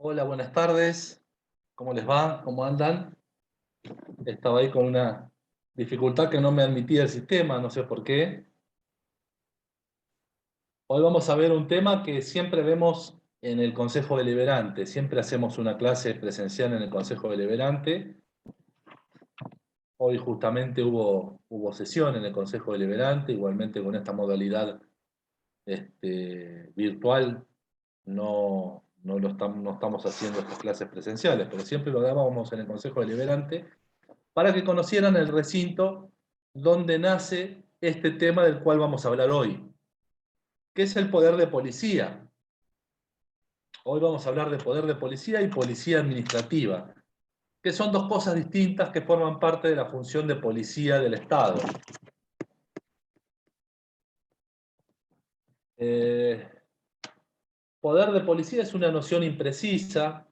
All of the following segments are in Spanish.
Hola, buenas tardes. ¿Cómo les va? ¿Cómo andan? Estaba ahí con una dificultad que no me admitía el sistema, no sé por qué. Hoy vamos a ver un tema que siempre vemos en el Consejo Deliberante. Siempre hacemos una clase presencial en el Consejo Deliberante. Hoy justamente hubo sesión en el Consejo Deliberante, igualmente con esta modalidad virtual. No estamos haciendo estas clases presenciales, pero siempre lo dábamos en el Consejo Deliberante para que conocieran el recinto donde nace este tema del cual vamos a hablar hoy, que es el poder de policía. Hoy vamos a hablar de poder de policía y policía administrativa, que son dos cosas distintas que forman parte de la función de policía del Estado. Poder de policía es una noción imprecisa,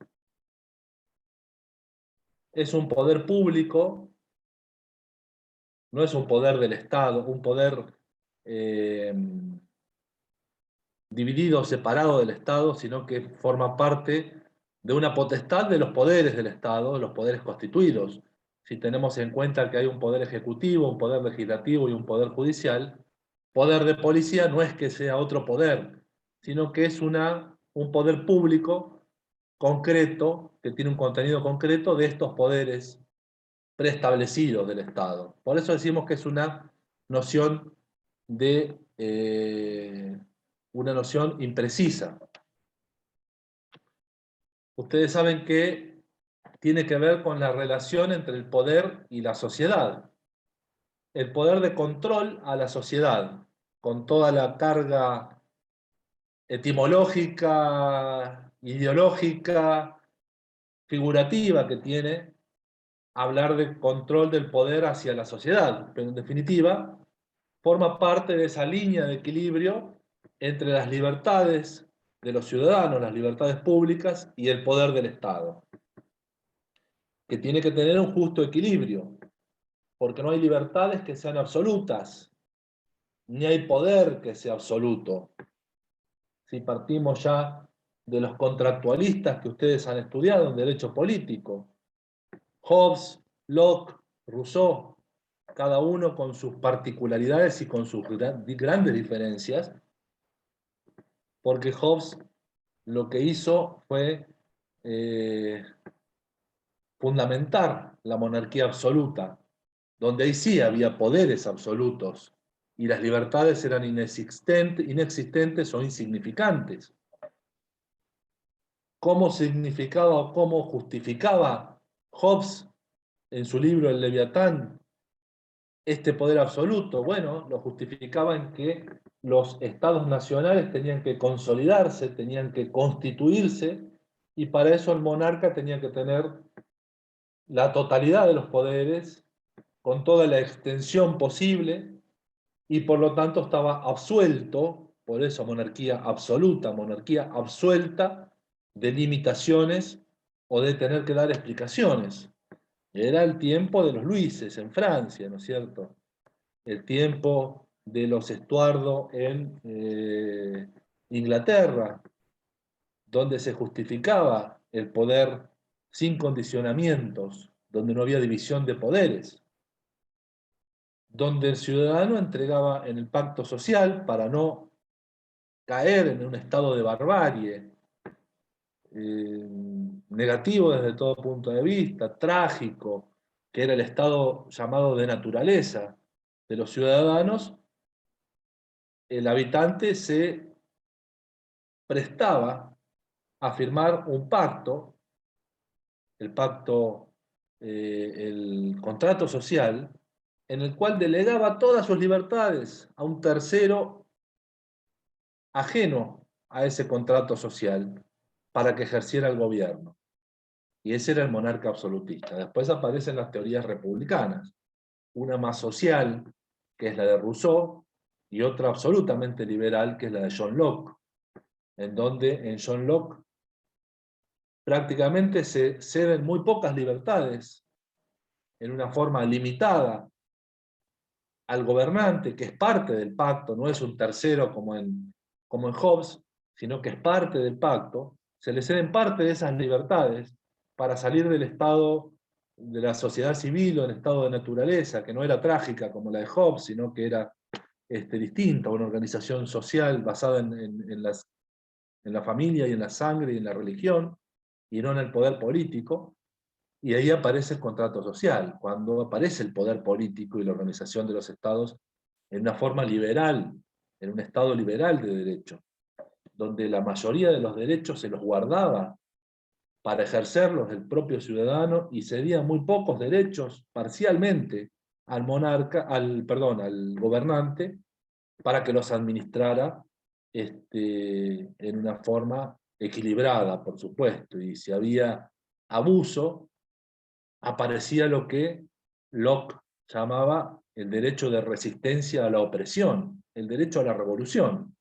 es un poder público, no es un poder del Estado, un poder dividido o separado del Estado, sino que forma parte de una potestad de los poderes del Estado, los poderes constituidos. Si tenemos en cuenta que hay un poder ejecutivo, un poder legislativo y un poder judicial, poder de policía no es que sea otro poder, sino que es un poder público concreto, que tiene un contenido concreto de estos poderes preestablecidos del Estado. Por eso decimos que es noción de una noción imprecisa. Ustedes saben que tiene que ver con la relación entre el poder y la sociedad. El poder de control a la sociedad, con toda la carga etimológica, ideológica, figurativa que tiene hablar de control del poder hacia la sociedad, pero en definitiva forma parte de esa línea de equilibrio entre las libertades de los ciudadanos, las libertades públicas y el poder del Estado, que tiene que tener un justo equilibrio, porque no hay libertades que sean absolutas, ni hay poder que sea absoluto. Si partimos ya de los contractualistas que ustedes han estudiado en derecho político, Hobbes, Locke, Rousseau, cada uno con sus particularidades y con sus grandes diferencias, porque Hobbes lo que hizo fue eh, fundamentar la monarquía absoluta, donde ahí sí había poderes absolutos y las libertades eran inexistentes o insignificantes. ¿Cómo significaba o cómo justificaba Hobbes en su libro El Leviatán este poder absoluto? Bueno, lo justificaba en que los estados nacionales tenían que consolidarse, tenían que constituirse, y para eso el monarca tenía que tener la totalidad de los poderes, con toda la extensión posible, y por lo tanto estaba absuelto, por eso monarquía absuelta de limitaciones o de tener que dar explicaciones. Era el tiempo de los Luises en Francia, ¿no es cierto? El tiempo de los Estuardo en Inglaterra, donde se justificaba el poder sin condicionamientos, donde no había división de poderes, donde el ciudadano entregaba en el pacto social para no caer en un estado de barbarie, negativo desde todo punto de vista, trágico, que era el estado llamado de naturaleza de los ciudadanos. El habitante se prestaba a firmar un pacto, el contrato social, en el cual delegaba todas sus libertades a un tercero ajeno a ese contrato social para que ejerciera el gobierno. Y ese era el monarca absolutista. Después aparecen las teorías republicanas, una más social, que es la de Rousseau, y otra absolutamente liberal, que es la de John Locke, en donde en John Locke prácticamente se ceden muy pocas libertades en una forma limitada al gobernante, que es parte del pacto, no es un tercero como en Hobbes, sino que es parte del pacto, se le ceden parte de esas libertades para salir del estado de la sociedad civil o del estado de naturaleza, que no era trágica como la de Hobbes, sino que era distinta, una organización social basada en la familia y en la sangre y en la religión, y no en el poder político. Y ahí aparece el contrato social, cuando aparece el poder político y la organización de los estados en una forma liberal, en un estado liberal de derecho, donde la mayoría de los derechos se los guardaba para ejercerlos el propio ciudadano y cedía muy pocos derechos parcialmente al monarca, al gobernante, para que los administrara en una forma equilibrada, por supuesto. Y si había abuso, aparecía lo que Locke llamaba el derecho de resistencia a la opresión, el derecho a la revolución.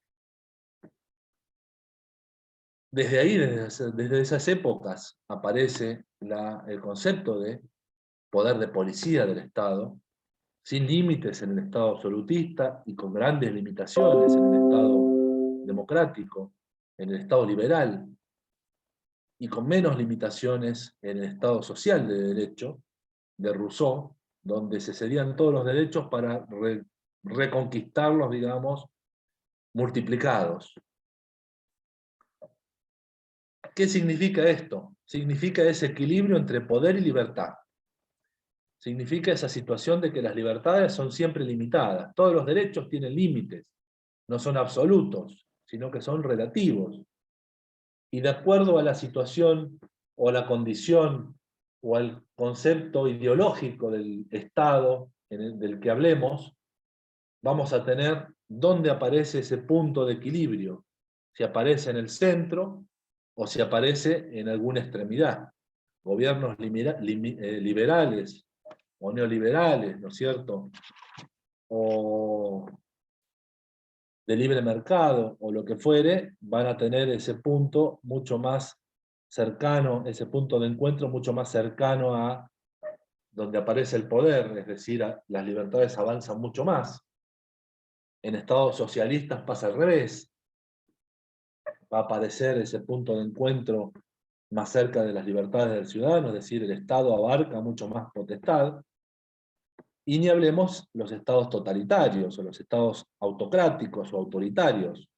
Desde ahí, desde esas épocas, aparece el concepto de poder de policía del Estado, sin límites en el Estado absolutista y con grandes limitaciones en el Estado democrático, en el Estado liberal, y con menos limitaciones en el Estado social de derecho, de Rousseau, donde se cedían todos los derechos para reconquistarlos, digamos, multiplicados. ¿Qué significa esto? Significa ese equilibrio entre poder y libertad. Significa esa situación de que las libertades son siempre limitadas. Todos los derechos tienen límites, no son absolutos, sino que son relativos. Y de acuerdo a la situación o a la condición o al concepto ideológico del Estado del que hablemos, vamos a tener dónde aparece ese punto de equilibrio, si aparece en el centro o si aparece en alguna extremidad. Gobiernos liberales o neoliberales, ¿no es cierto? O de libre mercado, o lo que fuere, van a tener ese punto mucho más cercano, ese punto de encuentro mucho más cercano a donde aparece el poder, es decir, las libertades avanzan mucho más. En estados socialistas pasa al revés, va a aparecer ese punto de encuentro más cerca de las libertades del ciudadano, es decir, el Estado abarca mucho más potestad, y ni hablemos los estados totalitarios, o los estados autocráticos o autoritarios.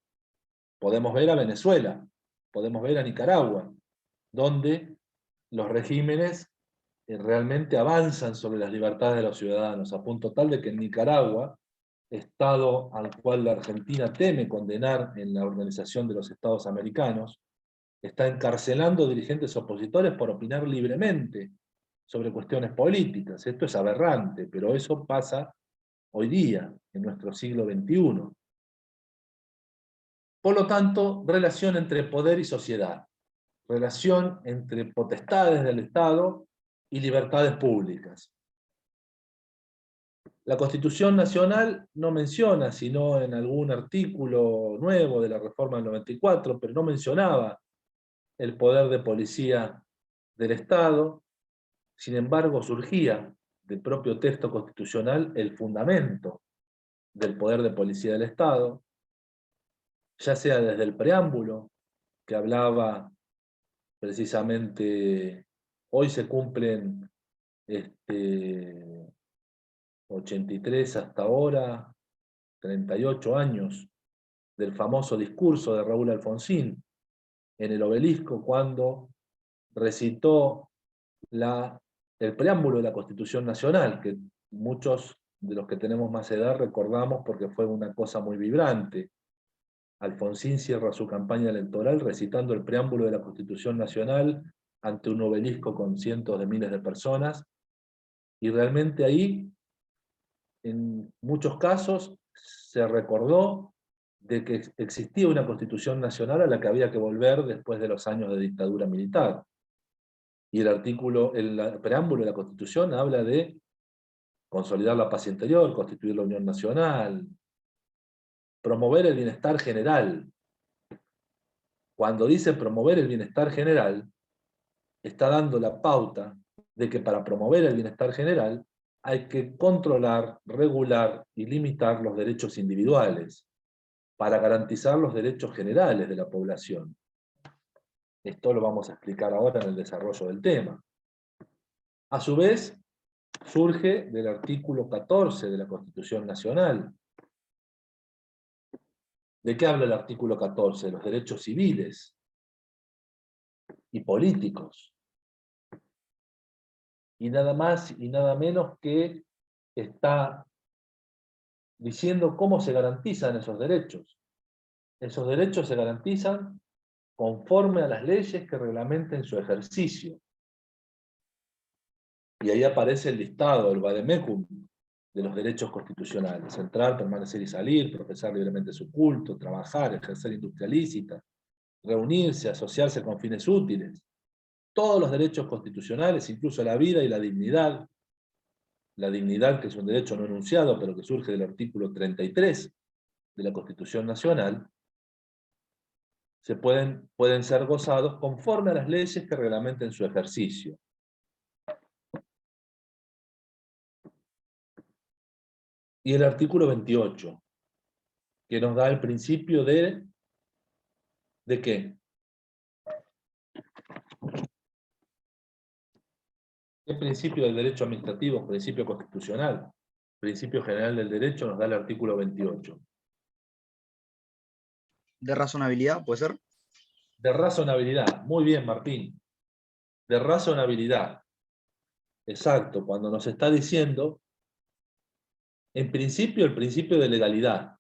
Podemos ver a Venezuela, podemos ver a Nicaragua, donde los regímenes realmente avanzan sobre las libertades de los ciudadanos, a punto tal de que en Nicaragua, estado al cual la Argentina teme condenar en la Organización de los Estados Americanos, está encarcelando dirigentes opositores por opinar libremente sobre cuestiones políticas. Esto es aberrante, pero eso pasa hoy día, en nuestro siglo XXI. Por lo tanto, relación entre poder y sociedad, relación entre potestades del Estado y libertades públicas. La Constitución Nacional no menciona, sino en algún artículo nuevo de la Reforma del 94, pero no mencionaba el poder de policía del Estado. Sin embargo, surgía del propio texto constitucional el fundamento del poder de policía del Estado, ya sea desde el preámbulo, que hablaba precisamente, hoy se cumplen 83 hasta ahora, 38 años del famoso discurso de Raúl Alfonsín en el Obelisco, cuando recitó el preámbulo de la Constitución Nacional, que muchos de los que tenemos más edad recordamos porque fue una cosa muy vibrante. Alfonsín cierra su campaña electoral recitando el preámbulo de la Constitución Nacional ante un obelisco con cientos de miles de personas, y realmente ahí, en muchos casos, se recordó de que existía una Constitución Nacional a la que había que volver después de los años de dictadura militar. Y el preámbulo de la Constitución habla de consolidar la paz interior, constituir la Unión Nacional, promover el bienestar general. Cuando dice promover el bienestar general, está dando la pauta de que para promover el bienestar general hay que controlar, regular y limitar los derechos individuales para garantizar los derechos generales de la población. Esto lo vamos a explicar ahora en el desarrollo del tema. A su vez, surge del artículo 14 de la Constitución Nacional. ¿De qué habla el artículo 14? De los derechos civiles y políticos. Y nada más y nada menos que está diciendo cómo se garantizan esos derechos. Esos derechos se garantizan conforme a las leyes que reglamenten su ejercicio. Y ahí aparece el listado, el vademecum, de los derechos constitucionales: entrar, permanecer y salir, profesar libremente su culto, trabajar, ejercer industria lícita, reunirse, asociarse con fines útiles. Todos los derechos constitucionales, incluso la vida y la dignidad, que es un derecho no enunciado, pero que surge del artículo 33 de la Constitución Nacional, pueden ser gozados conforme a las leyes que reglamenten su ejercicio. Y el artículo 28, que nos da el principio ¿de qué? ¿Qué principio del derecho administrativo, principio constitucional, principio general del derecho nos da el artículo 28? ¿De razonabilidad, puede ser? De razonabilidad. Muy bien, Martín. De razonabilidad. Exacto, cuando nos está diciendo, en principio, el principio de legalidad.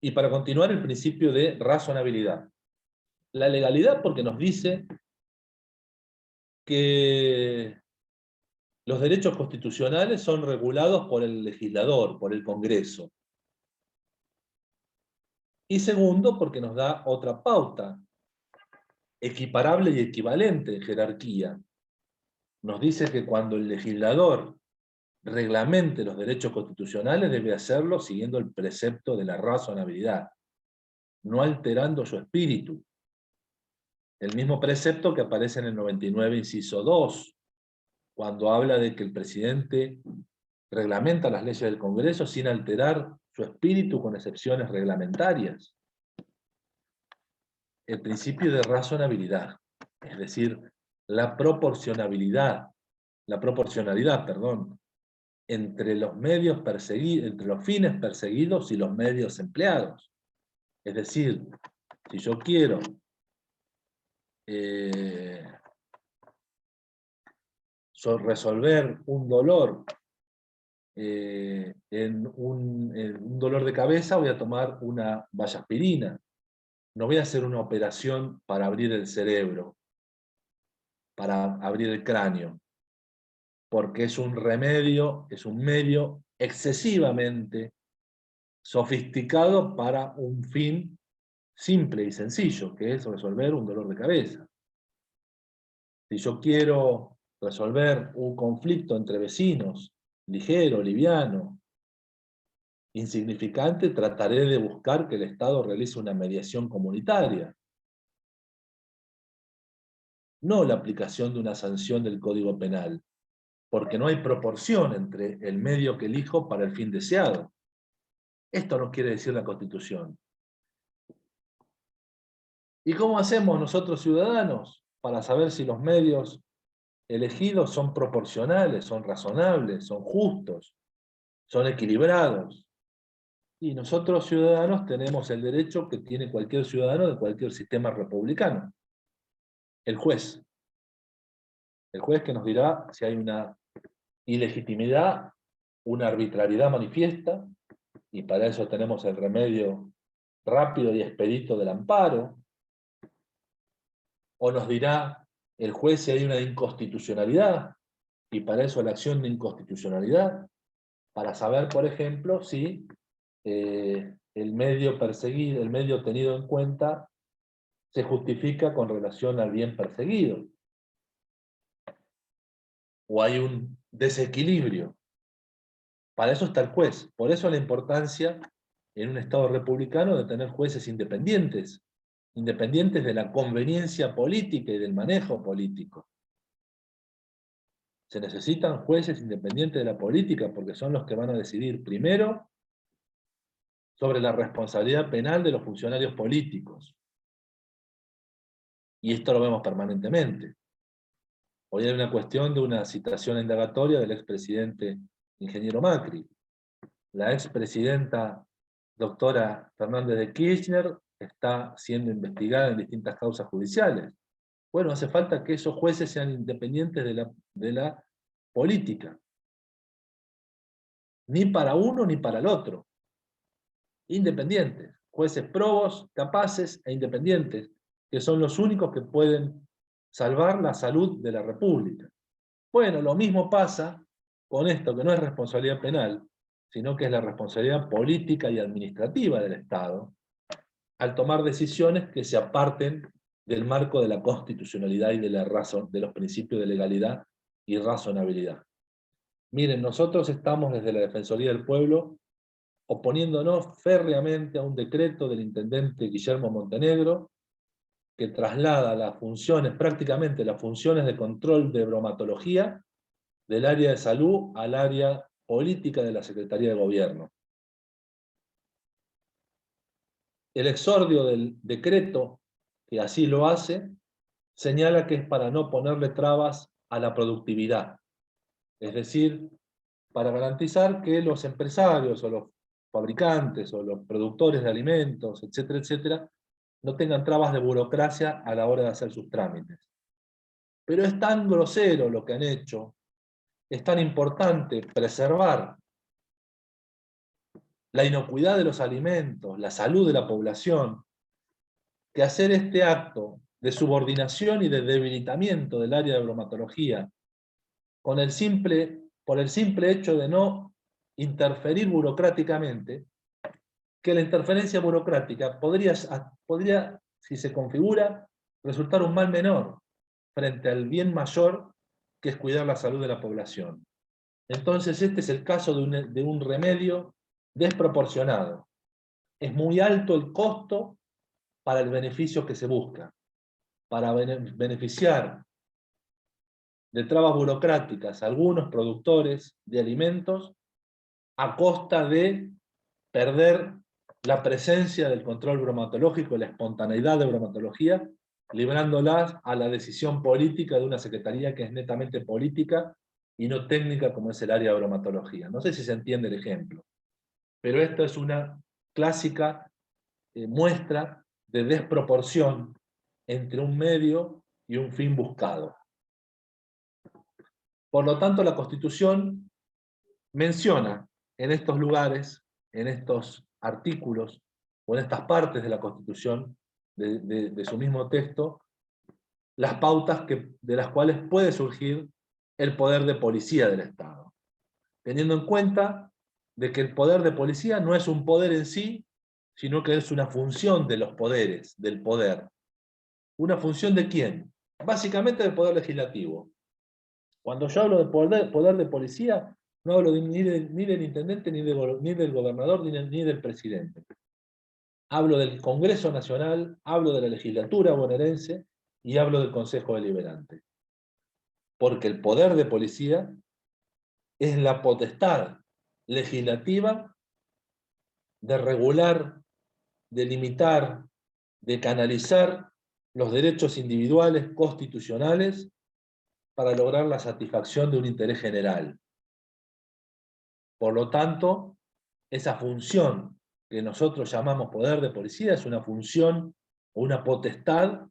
Y para continuar, el principio de razonabilidad. La legalidad porque nos dice que los derechos constitucionales son regulados por el legislador, por el Congreso. Y segundo, porque nos da otra pauta, equiparable y equivalente en jerarquía. Nos dice que cuando el legislador reglamente los derechos constitucionales, debe hacerlo siguiendo el precepto de la razonabilidad, no alterando su espíritu. El mismo precepto que aparece en el 99, inciso 2, cuando habla de que el presidente reglamenta las leyes del Congreso sin alterar su espíritu con excepciones reglamentarias. El principio de razonabilidad, es decir, la proporcionalidad, entre los medios perseguidos, entre los fines perseguidos y los medios empleados. Es decir, si yo quiero resolver un dolor en un dolor de cabeza, voy a tomar una vallaspirina. No voy a hacer una operación para abrir el cerebro, para abrir el cráneo, porque es un remedio, es un medio excesivamente sofisticado para un fin simple y sencillo, que es resolver un dolor de cabeza. Si yo quiero resolver un conflicto entre vecinos, ligero, liviano, insignificante, trataré de buscar que el Estado realice una mediación comunitaria, no la aplicación de una sanción del Código Penal, porque no hay proporción entre el medio que elijo para el fin deseado. Esto no quiere decir la Constitución. ¿Y cómo hacemos nosotros ciudadanos para saber si los medios elegidos son proporcionales, son razonables, son justos, son equilibrados? Y nosotros ciudadanos tenemos el derecho que tiene cualquier ciudadano de cualquier sistema republicano: el juez. El juez que nos dirá si hay una ilegitimidad, una arbitrariedad manifiesta, y para eso tenemos el remedio rápido y expedito del amparo. O nos dirá el juez si hay una inconstitucionalidad, y para eso la acción de inconstitucionalidad, para saber, por ejemplo, si el medio perseguido, el medio tenido en cuenta, se justifica con relación al bien perseguido, o hay un desequilibrio. Para eso está el juez. Por eso la importancia en un Estado republicano de tener jueces independientes, independientes de la conveniencia política y del manejo político. Se necesitan jueces independientes de la política porque son los que van a decidir primero sobre la responsabilidad penal de los funcionarios políticos. Y esto lo vemos permanentemente. Hoy hay una cuestión de una citación indagatoria del expresidente ingeniero Macri. La expresidenta doctora Fernández de Kirchner está siendo investigada en distintas causas judiciales. Bueno, hace falta que esos jueces sean independientes de la política. Ni para uno ni para el otro. Independientes. Jueces probos, capaces e independientes, que son los únicos que pueden salvar la salud de la República. Bueno, lo mismo pasa con esto, que no es responsabilidad penal, sino que es la responsabilidad política y administrativa del Estado, al tomar decisiones que se aparten del marco de la constitucionalidad y de los principios de legalidad y razonabilidad. Miren, nosotros estamos desde la Defensoría del Pueblo oponiéndonos férreamente a un decreto del intendente Guillermo Montenegro que traslada las funciones, prácticamente las funciones de control de bromatología del área de salud al área política de la Secretaría de Gobierno. El exordio del decreto, que así lo hace, señala que es para no ponerle trabas a la productividad. Es decir, para garantizar que los empresarios o los fabricantes o los productores de alimentos, etcétera, etcétera, no tengan trabas de burocracia a la hora de hacer sus trámites. Pero es tan grosero lo que han hecho, es tan importante preservar la inocuidad de los alimentos, la salud de la población, que hacer este acto de subordinación y de debilitamiento del área de bromatología por el simple hecho de no interferir burocráticamente, que la interferencia burocrática podría, si se configura, resultar un mal menor frente al bien mayor que es cuidar la salud de la población. Entonces este es el caso de un remedio desproporcionado. Es muy alto el costo para el beneficio que se busca, para beneficiar de trabas burocráticas a algunos productores de alimentos a costa de perder la presencia del control bromatológico, la espontaneidad de bromatología, librándolas a la decisión política de una secretaría que es netamente política y no técnica como es el área de bromatología. No sé si se entiende el ejemplo, pero esto es una clásica muestra de desproporción entre un medio y un fin buscado. Por lo tanto, la Constitución menciona en estos lugares, en estos artículos, o en estas partes de la Constitución, de su mismo texto, las pautas de las cuales puede surgir el poder de policía del Estado. Teniendo en cuenta de que el poder de policía no es un poder en sí, sino que es una función de los poderes, del poder. ¿Una función de quién? Básicamente del poder legislativo. Cuando yo hablo de poder de policía, no hablo ni del intendente, ni del gobernador, ni del presidente. Hablo del Congreso Nacional, hablo de la legislatura bonaerense y hablo del Consejo Deliberante. Porque el poder de policía es la potestad legislativa de regular, de limitar, de canalizar los derechos individuales constitucionales para lograr la satisfacción de un interés general. Por lo tanto, esa función que nosotros llamamos poder de policía es una función o una potestad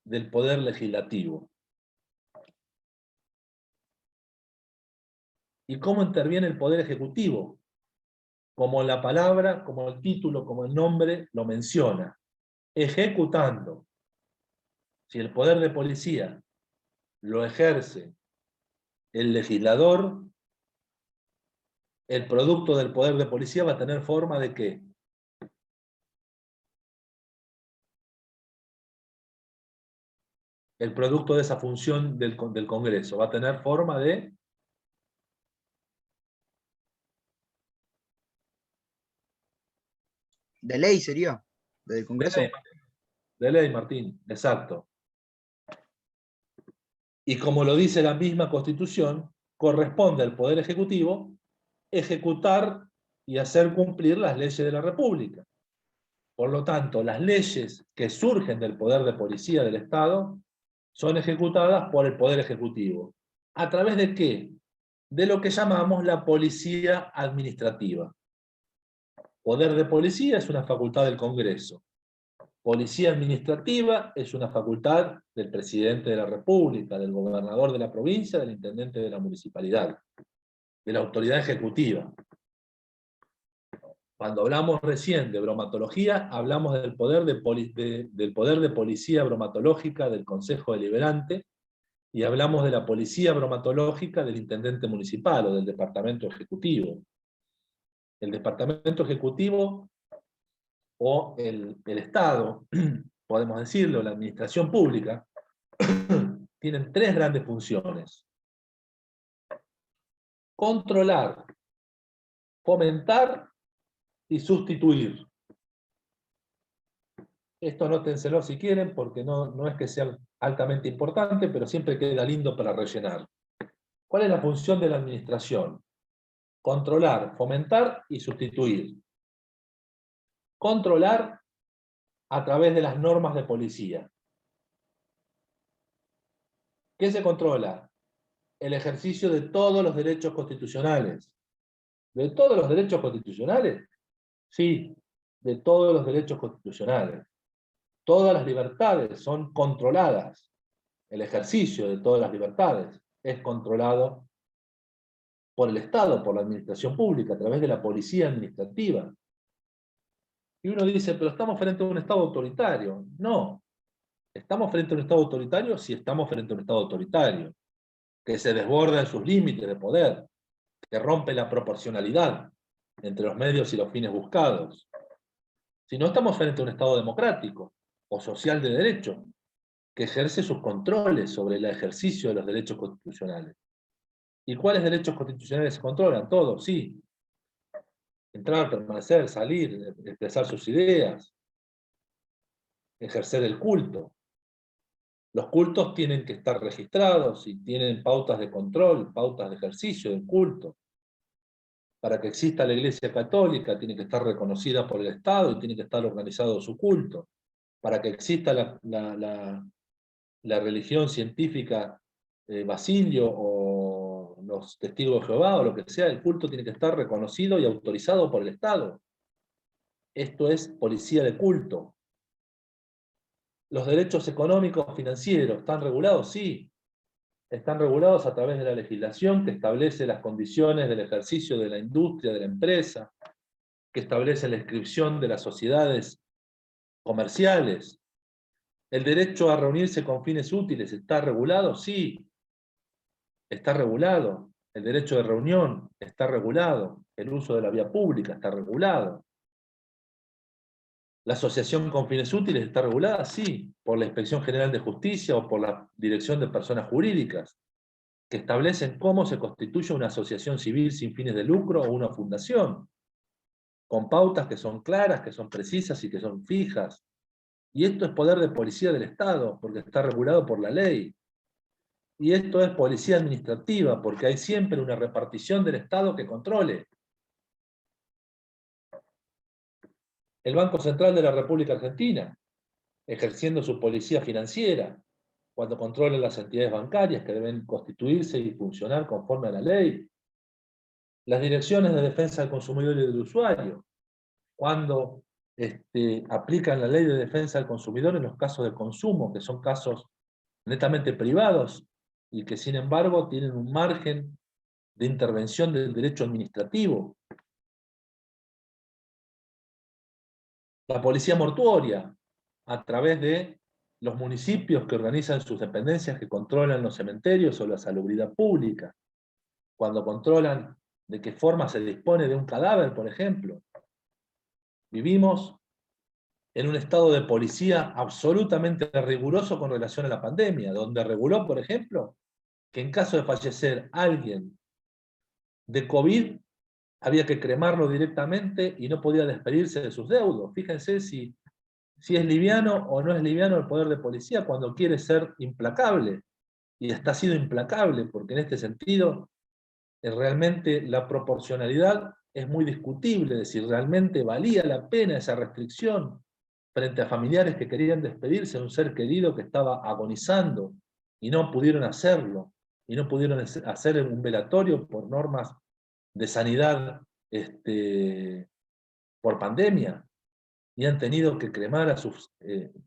del poder legislativo. ¿Y cómo interviene el poder ejecutivo? Como la palabra, como el título, como el nombre lo menciona, ejecutando. Si el poder de policía lo ejerce el legislador, el producto del poder de policía va a tener forma de ¿qué? El producto de esa función del Congreso va a tener forma de De ley sería, del Congreso. de ley, Martín, exacto. Y como lo dice la misma Constitución, corresponde al Poder Ejecutivo ejecutar y hacer cumplir las leyes de la República. Por lo tanto, las leyes que surgen del poder de policía del Estado son ejecutadas por el Poder Ejecutivo. ¿A través de qué? De lo que llamamos la policía administrativa. Poder de policía es una facultad del Congreso. Policía administrativa es una facultad del presidente de la República, del gobernador de la provincia, del intendente de la municipalidad, de la autoridad ejecutiva. Cuando hablamos recién de bromatología, hablamos del poder de policía bromatológica del Consejo Deliberante, y hablamos de la policía bromatológica del intendente municipal o del departamento ejecutivo. El departamento ejecutivo o el Estado, podemos decirlo, la administración pública, tienen tres grandes funciones: controlar, fomentar y sustituir. Esto anótenselo si quieren, porque no es que sea altamente importante, pero siempre queda lindo para rellenar. ¿Cuál es la función de la administración? Controlar, fomentar y sustituir. Controlar a través de las normas de policía. ¿Qué se controla? El ejercicio de todos los derechos constitucionales. ¿De todos los derechos constitucionales? Sí, de todos los derechos constitucionales. Todas las libertades son controladas. El ejercicio de todas las libertades es controlado por el Estado, por la administración pública, a través de la policía administrativa. Y uno dice, pero estamos frente a un Estado autoritario. No, estamos frente a un Estado autoritario si estamos frente a un Estado autoritario, que se desborda en sus límites de poder, que rompe la proporcionalidad entre los medios y los fines buscados. Si no, estamos frente a un Estado democrático o social de derecho, que ejerce sus controles sobre el ejercicio de los derechos constitucionales. ¿Y cuáles derechos constitucionales se controlan? Todos, sí. Entrar, permanecer, salir, expresar sus ideas, ejercer el culto. Los cultos tienen que estar registrados y tienen pautas de control, pautas de ejercicio del culto. Para que exista la Iglesia Católica tiene que estar reconocida por el Estado y tiene que estar organizado su culto. Para que exista la religión científica Basilio o los testigos de Jehová o lo que sea, el culto tiene que estar reconocido y autorizado por el Estado. Esto es policía de culto. ¿Los derechos económicos financieros están regulados? Sí. Están regulados a través de la legislación que establece las condiciones del ejercicio de la industria, de la empresa, que establece la inscripción de las sociedades comerciales. ¿El derecho a reunirse con fines útiles está regulado? Sí. Está regulado. El derecho de reunión está regulado. El uso de la vía pública está regulado. ¿La asociación con fines útiles está regulada? Sí, por la Inspección General de Justicia o por la Dirección de Personas Jurídicas, que establecen cómo se constituye una asociación civil sin fines de lucro o una fundación, con pautas que son claras, que son precisas y que son fijas. Y esto es poder de policía del Estado, porque está regulado por la ley. Y esto es policía administrativa, porque hay siempre una repartición del Estado que controle. El Banco Central de la República Argentina, ejerciendo su policía financiera, cuando controla las entidades bancarias que deben constituirse y funcionar conforme a la ley. Las direcciones de defensa del consumidor y del usuario, cuando aplican la ley de defensa del consumidor en los casos de consumo, que son casos netamente privados y que sin embargo tienen un margen de intervención del derecho administrativo. La policía mortuoria, a través de los municipios que organizan sus dependencias que controlan los cementerios o la salubridad pública, cuando controlan de qué forma se dispone de un cadáver, por ejemplo. Vivimos en un estado de policía absolutamente riguroso con relación a la pandemia, donde reguló, por ejemplo, que en caso de fallecer alguien de COVID, había que cremarlo directamente y no podía despedirse de sus deudos. Fíjense si es liviano o no es liviano el poder de policía cuando quiere ser implacable. Y está sido implacable, porque en este sentido, realmente la proporcionalidad es muy discutible, de si realmente valía la pena esa restricción frente a familiares que querían despedirse de un ser querido que estaba agonizando y no pudieron hacerlo, y no pudieron hacer un velatorio por normas de sanidad por pandemia, y han tenido que cremar a sus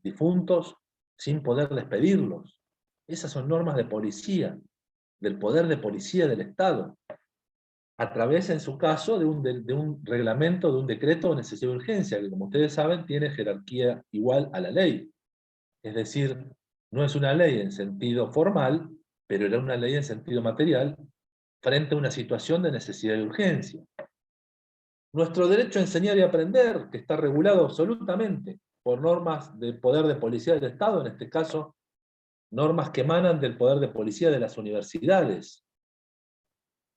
difuntos sin poder despedirlos. Esas son normas de policía, del poder de policía del Estado, a través, en su caso, de un reglamento, de un decreto de necesidad de urgencia, que como ustedes saben, tiene jerarquía igual a la ley. Es decir, no es una ley en sentido formal, pero era una ley en sentido material, frente a una situación de necesidad de urgencia. Nuestro derecho a enseñar y aprender, que está regulado absolutamente por normas del poder de policía del Estado, en este caso, normas que emanan del poder de policía de las universidades,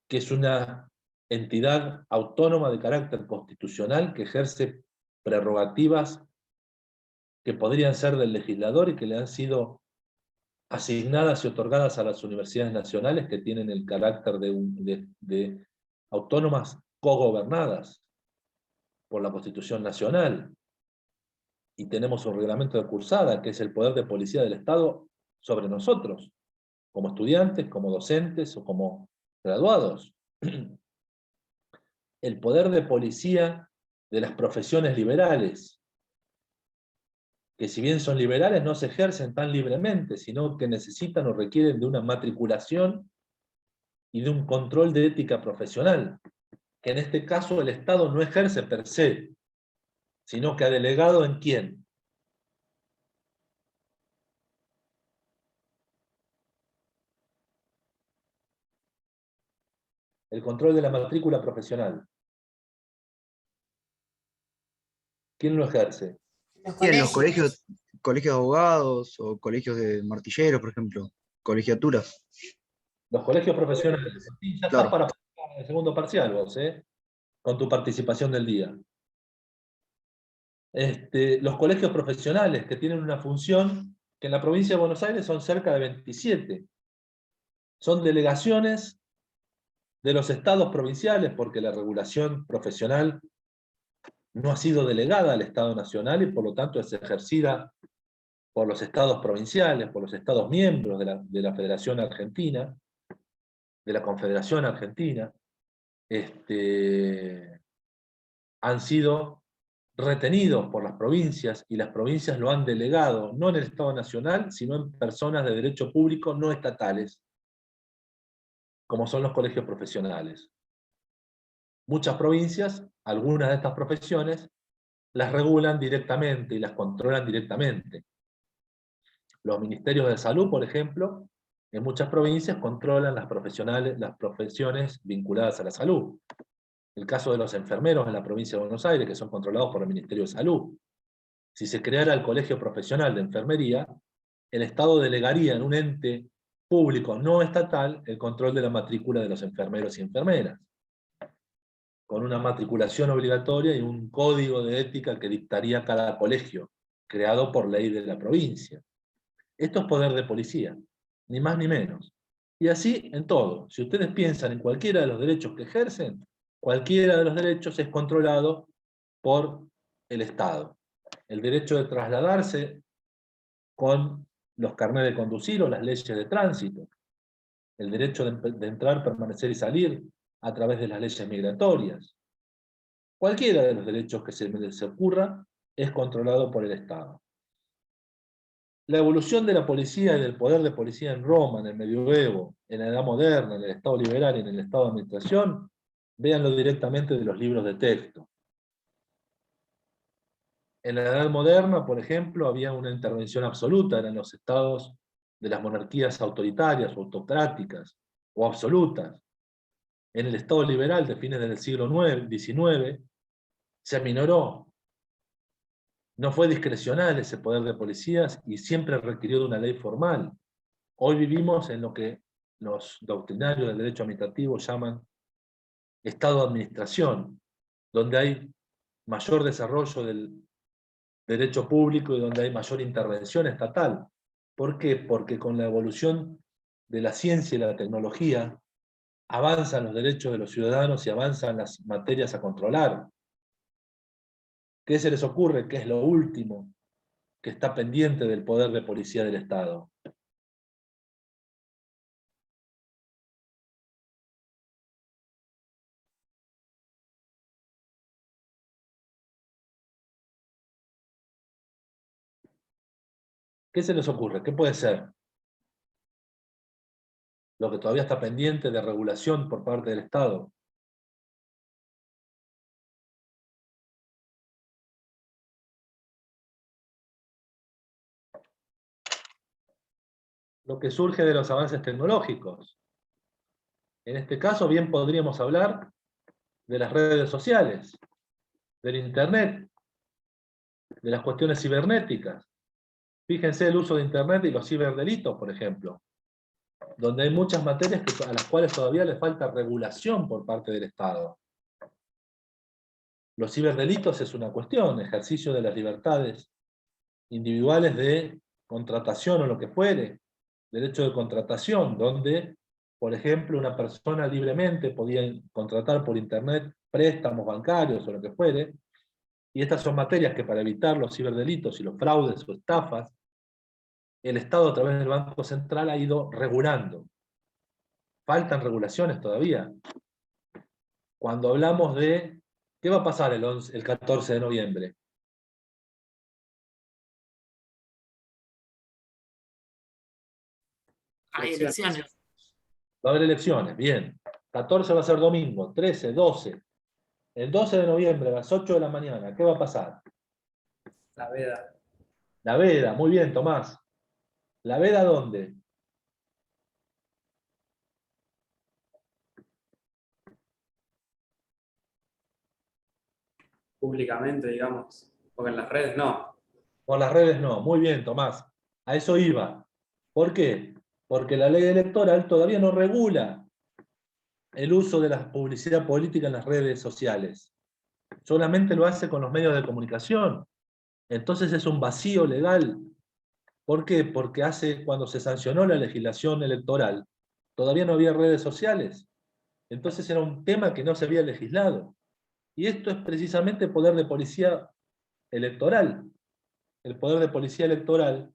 que es una entidad autónoma de carácter constitucional que ejerce prerrogativas que podrían ser del legislador y que le han sido asignadas y otorgadas a las universidades nacionales, que tienen el carácter de autónomas cogobernadas por la Constitución Nacional. Y tenemos un reglamento de cursada, que es el poder de policía del Estado sobre nosotros, como estudiantes, como docentes o como graduados. El poder de policía de las profesiones liberales, que si bien son liberales no se ejercen tan libremente, sino que necesitan o requieren de una matriculación y de un control de ética profesional, que en este caso el Estado no ejerce per se, sino que ha delegado ¿en quién? El control de la matrícula profesional. ¿Quién lo ejerce? Los Y en los colegios. colegios de abogados o colegios de martilleros, por ejemplo, colegiaturas. Los colegios profesionales. Sí, ya estás Claro. para el segundo parcial vos, con tu participación del día. Los colegios profesionales que tienen una función, que en la provincia de Buenos Aires son cerca de 27. Son delegaciones de los estados provinciales, porque la regulación profesional no ha sido delegada al Estado Nacional y por lo tanto es ejercida por los estados provinciales, por los estados miembros de la Federación Argentina, de la Confederación Argentina. Han sido retenidos por las provincias, y las provincias lo han delegado, no en el Estado Nacional, sino en personas de derecho público no estatales, como son los colegios profesionales. Muchas provincias, algunas de estas profesiones, las regulan directamente y las controlan directamente. Los ministerios de salud, por ejemplo, en muchas provincias controlan las profesiones vinculadas a la salud. El caso de los enfermeros en la provincia de Buenos Aires, que son controlados por el Ministerio de Salud. Si se creara el Colegio Profesional de Enfermería, el Estado delegaría en un ente público no estatal el control de la matrícula de los enfermeros y enfermeras, con una matriculación obligatoria y un código de ética que dictaría cada colegio, creado por ley de la provincia. Esto es poder de policía, ni más ni menos. Y así en todo. Si ustedes piensan en cualquiera de los derechos que ejercen, cualquiera de los derechos es controlado por el Estado. El derecho de trasladarse con los carnets de conducir o las leyes de tránsito. El derecho de entrar, permanecer y salir a través de las leyes migratorias. Cualquiera de los derechos que se les ocurra es controlado por el Estado. La evolución de la policía y del poder de policía en Roma, en el medioevo, en la Edad Moderna, en el Estado liberal y en el Estado de administración, véanlo directamente de los libros de texto. En la Edad Moderna, por ejemplo, había una intervención absoluta, eran los estados de las monarquías autoritarias o autocráticas o absolutas. En el Estado liberal de fines del siglo XIX se aminoró. No fue discrecional ese poder de policías y siempre requirió de una ley formal. Hoy vivimos en lo que los doctrinarios del derecho administrativo llaman Estado de administración, donde hay mayor desarrollo del derecho público y donde hay mayor intervención estatal. ¿Por qué? Porque con la evolución de la ciencia y la tecnología avanzan los derechos de los ciudadanos y avanzan las materias a controlar. ¿Qué se les ocurre? ¿Qué es lo último que está pendiente del poder de policía del Estado? ¿Qué se les ocurre? ¿Qué puede ser? Lo que todavía está pendiente de regulación por parte del Estado. Lo que surge de los avances tecnológicos. En este caso, bien podríamos hablar de las redes sociales, del Internet, de las cuestiones cibernéticas. Fíjense el uso de Internet y los ciberdelitos, por ejemplo, donde hay muchas materias a las cuales todavía le falta regulación por parte del Estado. Los ciberdelitos es una cuestión, ejercicio de las libertades individuales de contratación o lo que fuere, derecho de contratación, donde, por ejemplo, una persona libremente podía contratar por Internet préstamos bancarios o lo que fuere, y estas son materias que para evitar los ciberdelitos y los fraudes o estafas, el Estado a través del Banco Central ha ido regulando. Faltan regulaciones todavía. Cuando hablamos de, ¿qué va a pasar el 14 de noviembre? Hay elecciones. Va a haber elecciones, bien. 14 va a ser domingo, 13, 12. El 12 de noviembre a las 8 de la mañana, ¿qué va a pasar? La veda. La veda, muy bien, Tomás. ¿La veda dónde? Públicamente, digamos. Porque en las redes no. Por las redes no. Muy bien, Tomás. A eso iba. ¿Por qué? Porque la ley electoral todavía no regula el uso de la publicidad política en las redes sociales. Solamente lo hace con los medios de comunicación. Entonces es un vacío legal. ¿Por qué? Porque cuando se sancionó la legislación electoral, todavía no había redes sociales. Entonces era un tema que no se había legislado. Y esto es precisamente poder de policía electoral. El poder de policía electoral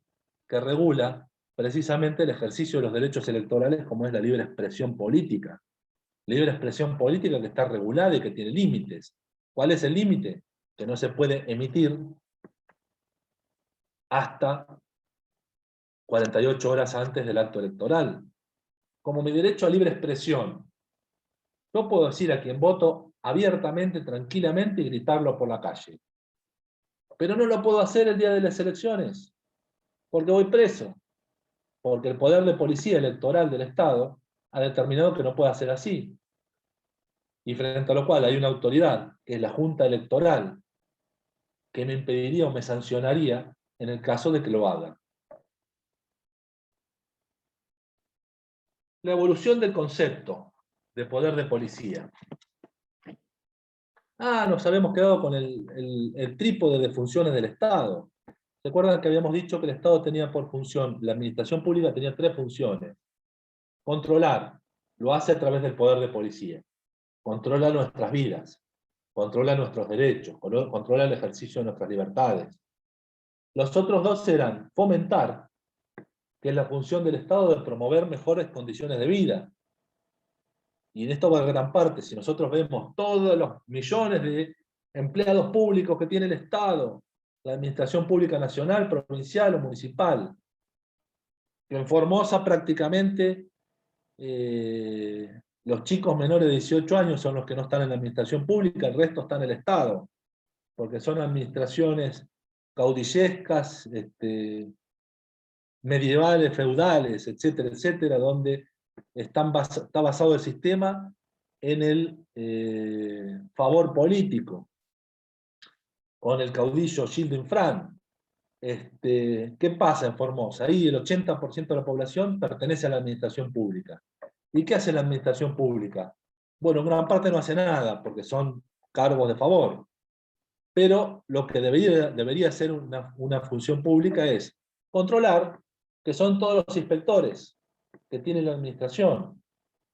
que regula precisamente el ejercicio de los derechos electorales como es la libre expresión política. Libre expresión política que está regulada y que tiene límites. ¿Cuál es el límite? Que no se puede emitir hasta 48 horas antes del acto electoral. Como mi derecho a libre expresión, yo puedo decir a quien voto abiertamente, tranquilamente y gritarlo por la calle. Pero no lo puedo hacer el día de las elecciones, porque voy preso. Porque el poder de policía electoral del Estado ha determinado que no puede ser así. Y frente a lo cual hay una autoridad, que es la Junta Electoral, que me impediría o me sancionaría en el caso de que lo haga. La evolución del concepto de poder de policía. Nos habíamos quedado con el trípode de funciones del Estado. ¿Recuerdan que habíamos dicho que el Estado tenía por función, la administración pública tenía 3 funciones? Controlar, lo hace a través del poder de policía. Controla nuestras vidas, controla nuestros derechos, controla el ejercicio de nuestras libertades. Los otros 2 eran fomentar, que es la función del Estado de promover mejores condiciones de vida. Y en esto va gran parte, si nosotros vemos todos los millones de empleados públicos que tiene el Estado, la administración pública nacional, provincial o municipal, que en Formosa prácticamente los chicos menores de 18 años son los que no están en la administración pública, el resto está en el Estado, porque son administraciones caudillescas, medievales, feudales, etcétera, etcétera, donde está basado el sistema en el favor político, con el caudillo Childenfrán. ¿Qué pasa en Formosa? Ahí el 80% de la población pertenece a la administración pública. ¿Y qué hace la administración pública? Bueno, en gran parte no hace nada, porque son cargos de favor. Pero lo que debería ser una función pública es controlar, que son todos los inspectores que tiene la administración.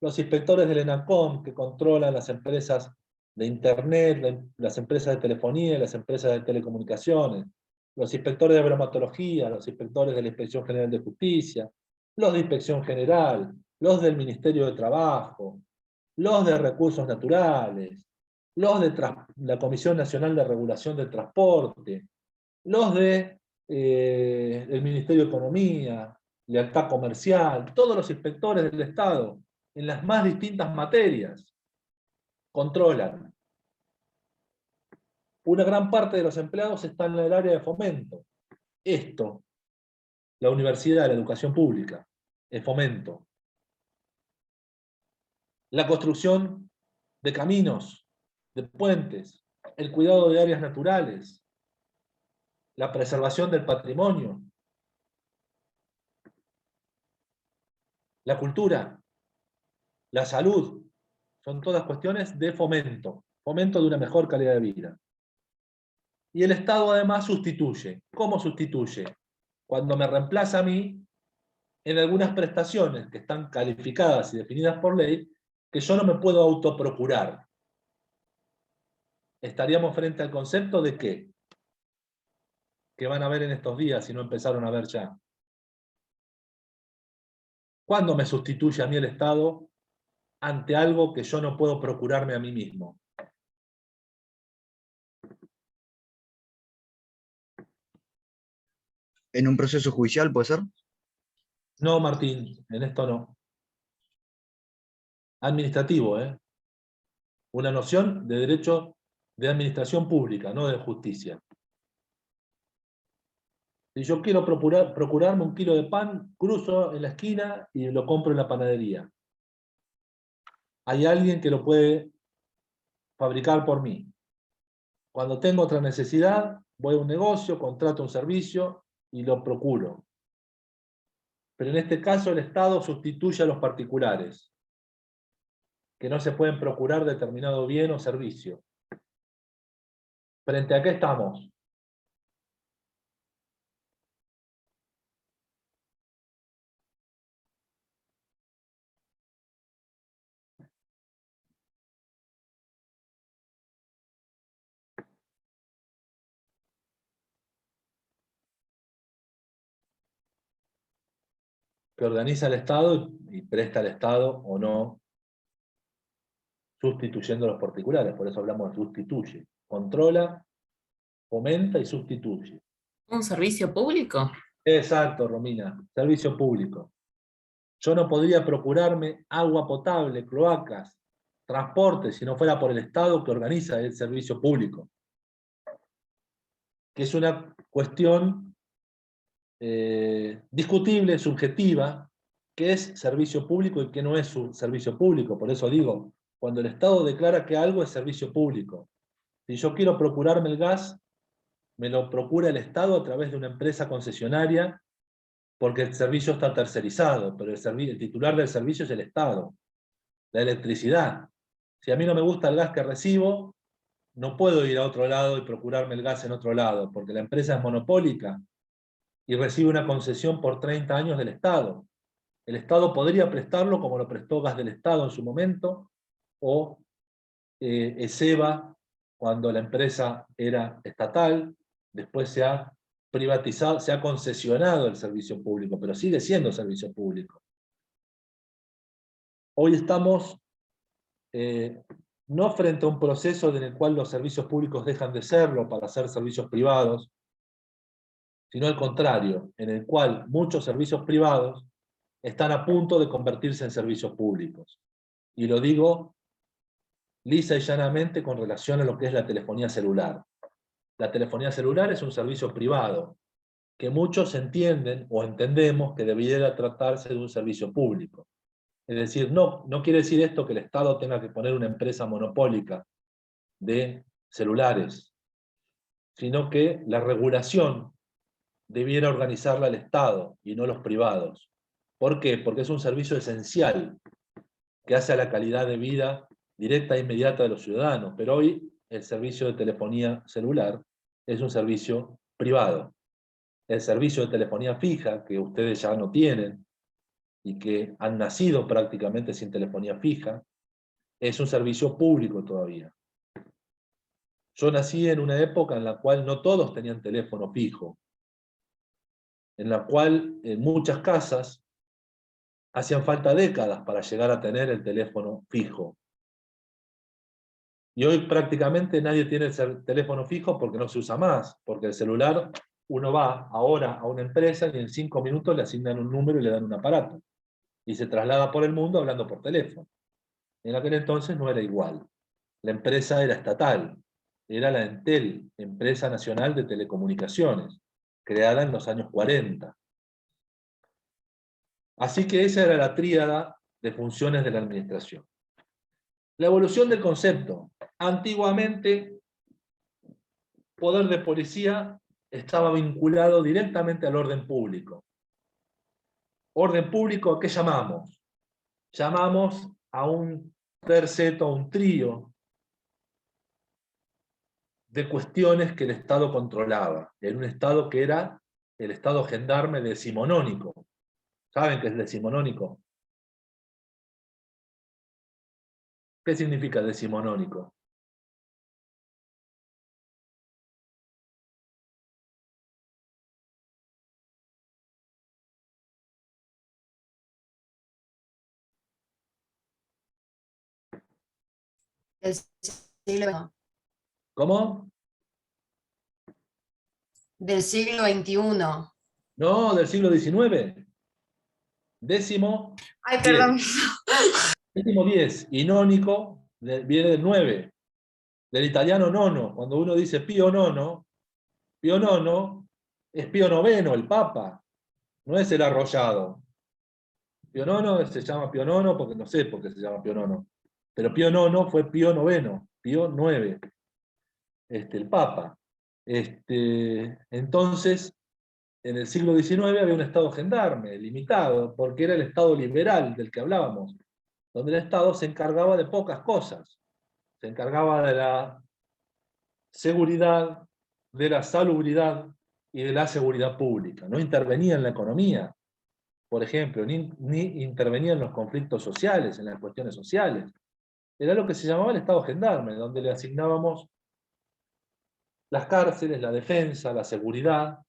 Los inspectores del ENACOM, que controlan las empresas de Internet, las empresas de telefonía, las empresas de telecomunicaciones. los inspectores de bromatología, los inspectores de la Inspección General de Justicia, los de Inspección General, los del Ministerio de Trabajo, los de Recursos Naturales, los de la Comisión Nacional de Regulación del Transporte, los del Ministerio de Economía, Lealtad Comercial, todos los inspectores del Estado, en las más distintas materias, controlan. Una gran parte de los empleados está en el área de fomento. Esto, la universidad, la educación pública, es fomento. La construcción de caminos, de puentes, el cuidado de áreas naturales, la preservación del patrimonio, la cultura, la salud, son todas cuestiones de fomento, fomento de una mejor calidad de vida. Y el Estado además sustituye. ¿Cómo sustituye? Cuando me reemplaza a mí en algunas prestaciones que están calificadas y definidas por ley, que yo no me puedo autoprocurar. Estaríamos frente al concepto de ¿qué? Que van a ver en estos días, si no empezaron a ver ya. ¿Cuándo me sustituye a mí el Estado ante algo que yo no puedo procurarme a mí mismo? ¿En un proceso judicial puede ser? No, Martín, en esto no. Administrativo, ¿eh? Una noción de derecho de administración pública, no de justicia. Si yo quiero procurarme un kilo de pan, cruzo en la esquina y lo compro en la panadería. Hay alguien que lo puede fabricar por mí. Cuando tengo otra necesidad, voy a un negocio, contrato un servicio y lo procuro. Pero en este caso el Estado sustituye a los particulares, que no se pueden procurar determinado bien o servicio. ¿Frente a qué estamos? Que organiza el Estado y presta al Estado o no, sustituyendo a los particulares. Por eso hablamos de sustituye. Controla, fomenta y sustituye. ¿Un servicio público? Exacto, Romina. Servicio público. Yo no podría procurarme agua potable, cloacas, transporte, si no fuera por el Estado que organiza el servicio público. Que es una cuestión discutible, subjetiva, qué es servicio público y qué no es un servicio público. Por eso digo, cuando el Estado declara que algo es servicio público, si yo quiero procurarme el gas, me lo procura el Estado a través de una empresa concesionaria, porque el servicio está tercerizado, pero el titular del servicio es el Estado. La electricidad. Si a mí no me gusta el gas que recibo, no puedo ir a otro lado y procurarme el gas en otro lado, porque la empresa es monopólica y recibe una concesión por 30 años del Estado. El Estado podría prestarlo como lo prestó Gas del Estado en su momento, o ESEBA, cuando la empresa era estatal, después se ha privatizado, se ha concesionado el servicio público, pero sigue siendo servicio público. Hoy estamos no frente a un proceso en el cual los servicios públicos dejan de serlo para ser servicios privados, sino al contrario, en el cual muchos servicios privados están a punto de convertirse en servicios públicos. Y lo digo lisa y llanamente con relación a lo que es la telefonía celular. La telefonía celular es un servicio privado, que muchos entienden o entendemos que debiera tratarse de un servicio público. Es decir, no quiere decir esto que el Estado tenga que poner una empresa monopólica de celulares, sino que la regulación debiera organizarla el Estado y no los privados. ¿Por qué? Porque es un servicio esencial que hace a la calidad de vida directa e inmediata de los ciudadanos. Pero hoy el servicio de telefonía celular es un servicio privado. El servicio de telefonía fija, que ustedes ya no tienen, y que han nacido prácticamente sin telefonía fija, es un servicio público todavía. Yo nací en una época en la cual no todos tenían teléfono fijo, en la cual en muchas casas hacían falta décadas para llegar a tener el teléfono fijo. Y hoy prácticamente nadie tiene el teléfono fijo porque no se usa más, porque el celular, uno va ahora a una empresa y en 5 minutos le asignan un número y le dan un aparato. Y se traslada por el mundo hablando por teléfono. En aquel entonces no era igual. La empresa era estatal, era la Entel, Empresa Nacional de Telecomunicaciones, creada en los años 40. Así que esa era la tríada de funciones de la administración. La evolución del concepto. Antiguamente, poder de policía estaba vinculado directamente al orden público. Orden público, ¿a qué llamamos? Llamamos a un terceto, a un trío de cuestiones que el Estado controlaba. En un Estado que era el Estado gendarme decimonónico. ¿Saben qué es decimonónico? ¿Qué significa decimonónico? Del siglo, ¿Cómo? del siglo XXI. No, del siglo XIX. Décimo Ay, 10. perdón. Décimo 10. Inónico viene del 9. Del italiano nono. Cuando uno dice Pío nono es Pío noveno, el Papa. No es el arrollado. Pío nono se llama Pío nono porque no sé por qué se llama Pío nono. Pero Pío nono fue Pío noveno, Pío 9, el Papa. Entonces, en el siglo XIX había un Estado gendarme, limitado, porque era el Estado liberal del que hablábamos, donde el Estado se encargaba de pocas cosas. Se encargaba de la seguridad, de la salubridad y de la seguridad pública. No intervenía en la economía, por ejemplo, ni intervenía en los conflictos sociales, en las cuestiones sociales. Era lo que se llamaba el Estado gendarme, donde le asignábamos las cárceles, la defensa, la seguridad,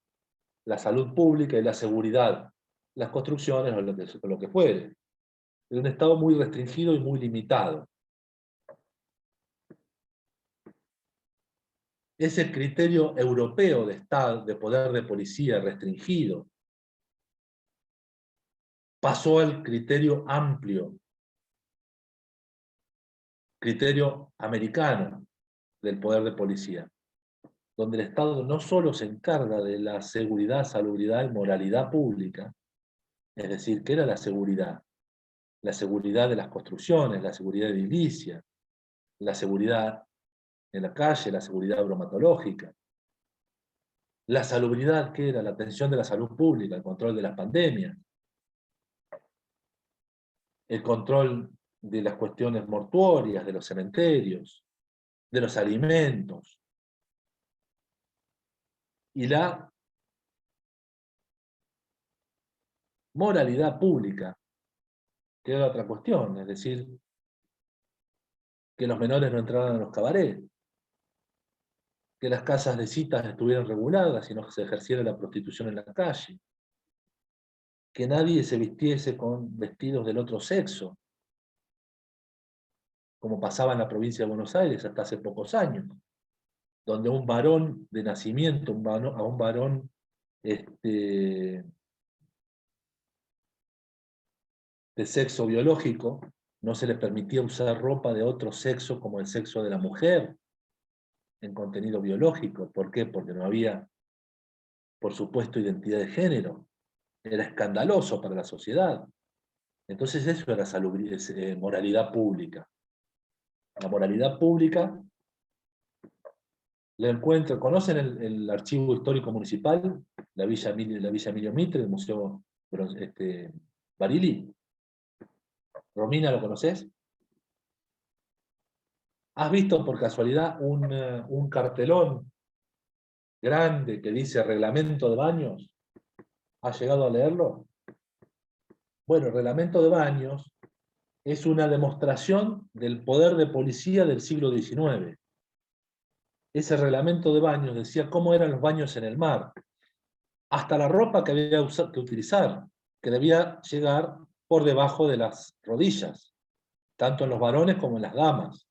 la salud pública y la seguridad, las construcciones o lo que fuere. Era un Estado muy restringido y muy limitado. Ese criterio europeo de Estado, de poder de policía restringido, pasó al criterio amplio, criterio americano del poder de policía, donde el Estado no solo se encarga de la seguridad, salubridad y moralidad pública, es decir, ¿qué era la seguridad? La seguridad de las construcciones, la seguridad edilicia, la seguridad en la calle, la seguridad bromatológica, la salubridad, ¿qué era? La atención de la salud pública, el control de las pandemias, el control de las cuestiones mortuorias, de los cementerios, de los alimentos, y la moralidad pública, que era otra cuestión, es decir, que los menores no entraran a los cabarets, que las casas de citas estuvieran reguladas y no se ejerciera la prostitución en la calle, que nadie se vistiese con vestidos del otro sexo, como pasaba en la provincia de Buenos Aires hasta hace pocos años, donde un varón de nacimiento, a un varón de sexo biológico, no se le permitía usar ropa de otro sexo como el sexo de la mujer, en contenido biológico. ¿Por qué? Porque no había, por supuesto, identidad de género. Era escandaloso para la sociedad. Entonces eso era moralidad pública. La moralidad pública la encuentro. ¿Conocen el archivo histórico municipal? La Villa Emilio Mitre, el Museo Barili. Romina, ¿lo conoces? ¿Has visto por casualidad un cartelón grande que dice reglamento de baños? ¿Has llegado a leerlo? Bueno, el reglamento de baños es una demostración del poder de policía del siglo XIX. ese reglamento de baños decía cómo eran los baños en el mar, hasta la ropa que había que utilizar, que debía llegar por debajo de las rodillas, tanto en los varones como en las damas.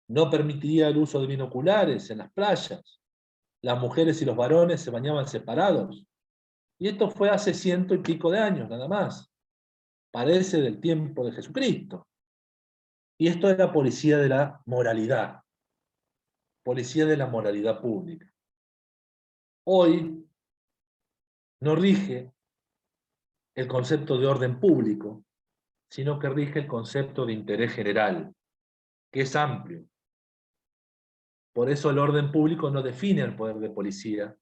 No permitía el uso de binoculares en las playas. Las mujeres y los varones se bañaban separados. Y esto fue hace 100 y pico de años, nada más. Parece del tiempo de Jesucristo. Y esto era policía de la moralidad. Policía de la moralidad pública. Hoy no rige el concepto de orden público, sino que rige el concepto de interés general, que es amplio. Por eso el orden público no define el poder de policía,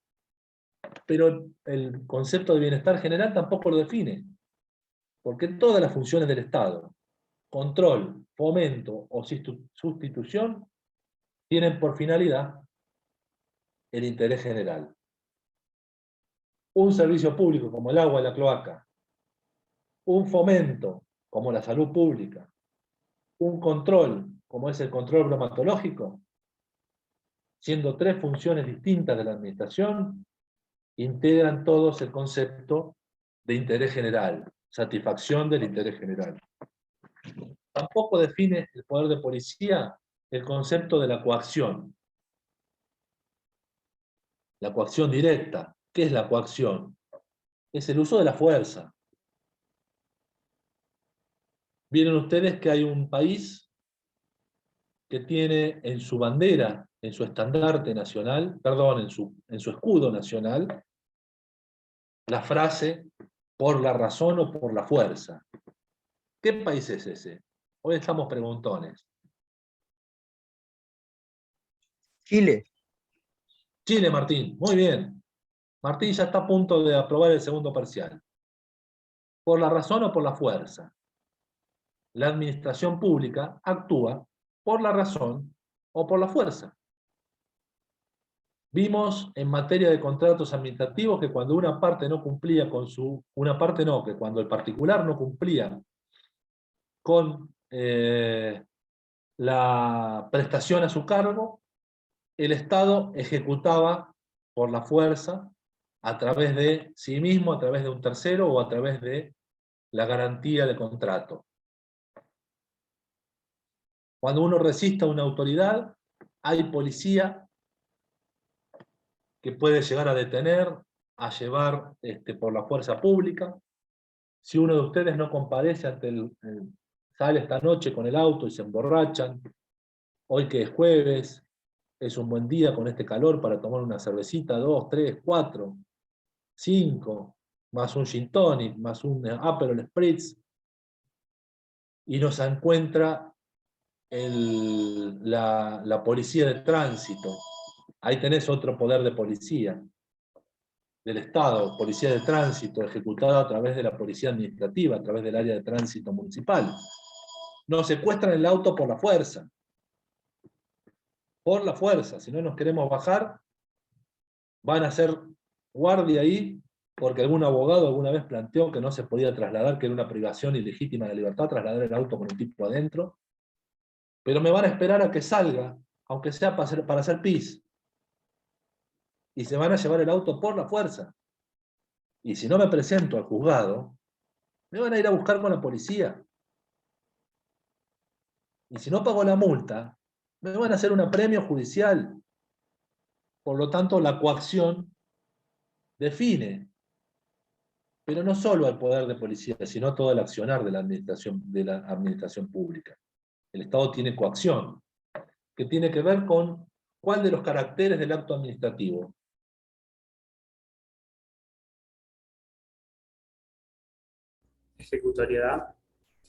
pero el concepto de bienestar general tampoco lo define, porque todas las funciones del Estado, control, fomento o sustitución, tienen por finalidad el interés general. Un servicio público como el agua y la cloaca, un fomento como la salud pública, un control como es el control bromatológico, siendo 3 funciones distintas de la administración, integran todos el concepto de interés general, satisfacción del interés general. Tampoco define el poder de policía el concepto de la coacción. La coacción directa. ¿Qué es la coacción? Es el uso de la fuerza. Vieron ustedes que hay un país que tiene en su bandera, en su estandarte nacional, perdón, en su escudo nacional, la frase por la razón o por la fuerza. ¿Qué país es ese? Hoy estamos preguntones. Chile. Chile, Martín. Muy bien. Martín ya está a punto de aprobar el segundo parcial. ¿Por la razón o por la fuerza? La administración pública actúa por la razón o por la fuerza. Vimos en materia de contratos administrativos que cuando una parte no cumplía con que cuando el particular no cumplía con la prestación a su cargo, el Estado ejecutaba por la fuerza a través de sí mismo, a través de un tercero o a través de la garantía de contrato. Cuando uno resiste a una autoridad, hay policía que puede llegar a detener, a llevar por la fuerza pública. Si uno de ustedes no comparece sale esta noche con el auto y se emborrachan, hoy que es jueves, es un buen día con este calor para tomar una cervecita, 2, 3, 4, 5, más un gin tonic, más un Aperol Spritz, y nos encuentra la policía de tránsito. Ahí tenés otro poder de policía del Estado, policía de tránsito, ejecutada a través de la policía administrativa, a través del área de tránsito municipal. Nos secuestran el auto por la fuerza. Por la fuerza. Si no nos queremos bajar, van a hacer guardia ahí, porque algún abogado alguna vez planteó que no se podía trasladar, que era una privación ilegítima de libertad, trasladar el auto con un tipo adentro. Pero me van a esperar a que salga, aunque sea para hacer pis. Y se van a llevar el auto por la fuerza. Y si no me presento al juzgado, me van a ir a buscar con la policía. Y si no pago la multa, me van a hacer un apremio judicial. Por lo tanto, la coacción define, pero no solo al poder de policía, sino todo el accionar de la administración pública. El Estado tiene coacción, que tiene que ver con cuál de los caracteres del acto administrativo. Ejecutoriedad.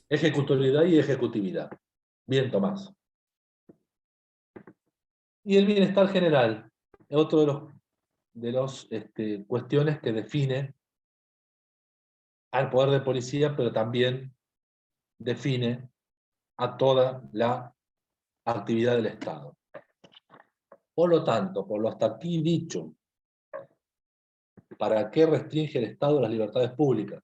Ejecutoriedad y ejecutividad. Bien, Tomás. Y el bienestar general, otro de las cuestiones que define al poder de policía, pero también define a toda la actividad del Estado. Por lo tanto, por lo hasta aquí dicho, ¿para qué restringe el Estado las libertades públicas?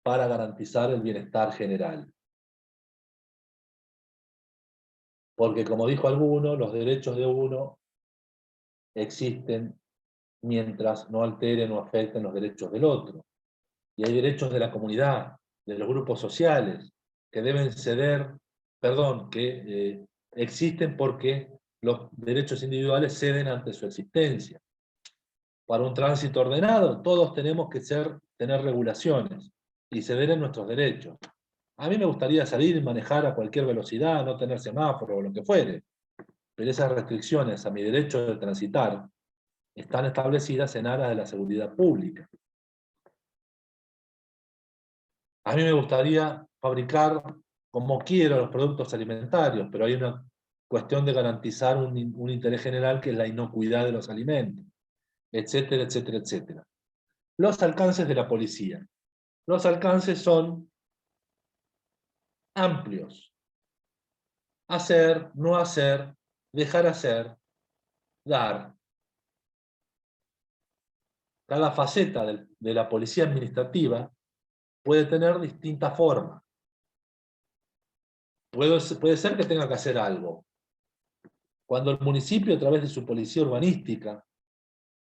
Para garantizar el bienestar general. Porque como dijo alguno, los derechos de uno existen mientras no alteren o afecten los derechos del otro. Y hay derechos de la comunidad, de los grupos sociales, que deben ceder, perdón, que existen porque los derechos individuales ceden ante su existencia. Para un tránsito ordenado, todos tenemos que tener regulaciones y ceder en nuestros derechos. A mí me gustaría salir y manejar a cualquier velocidad, no tener semáforo o lo que fuere, pero esas restricciones a mi derecho de transitar están establecidas en aras de la seguridad pública. A mí me gustaría fabricar como quiero los productos alimentarios, pero hay una cuestión de garantizar un interés general que es la inocuidad de los alimentos, etcétera, etcétera, etcétera. Los alcances de la policía. Los alcances son amplios. Hacer, no hacer, dejar hacer, dar. Cada faceta de la policía administrativa puede tener distintas formas. Puede ser que tenga que hacer algo. Cuando el municipio, a través de su policía urbanística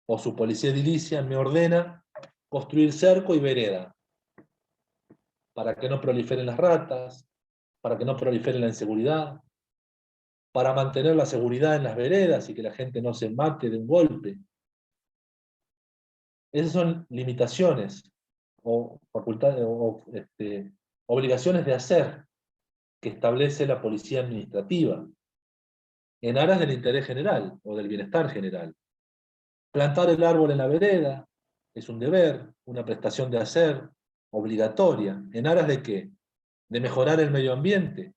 o su policía edilicia, me ordena construir cerco y vereda para que no proliferen las ratas, para que no prolifere la inseguridad, para mantener la seguridad en las veredas y que la gente no se mate de un golpe. Esas son limitaciones o facultades o obligaciones de hacer que establece la policía administrativa en aras del interés general o del bienestar general. Plantar el árbol en la vereda es un deber, una prestación de hacer obligatoria. ¿En aras de qué? De mejorar el medio ambiente,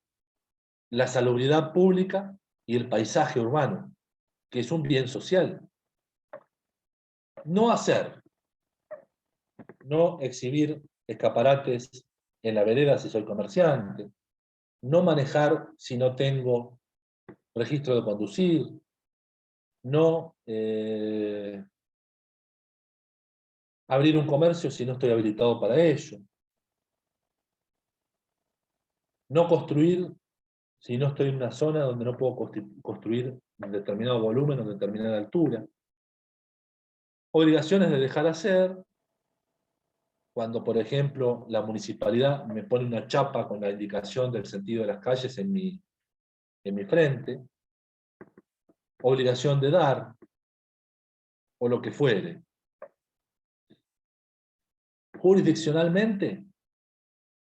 la salubridad pública y el paisaje urbano, que es un bien social. No hacer, no exhibir escaparates en la vereda si soy comerciante, no manejar si no tengo registro de conducir, no abrir un comercio si no estoy habilitado para ello, no construir si no estoy en una zona donde no puedo construir un determinado volumen o determinada altura. Obligaciones de dejar hacer, cuando por ejemplo la municipalidad me pone una chapa con la indicación del sentido de las calles en mi frente. Obligación de dar, o lo que fuere. Jurisdiccionalmente,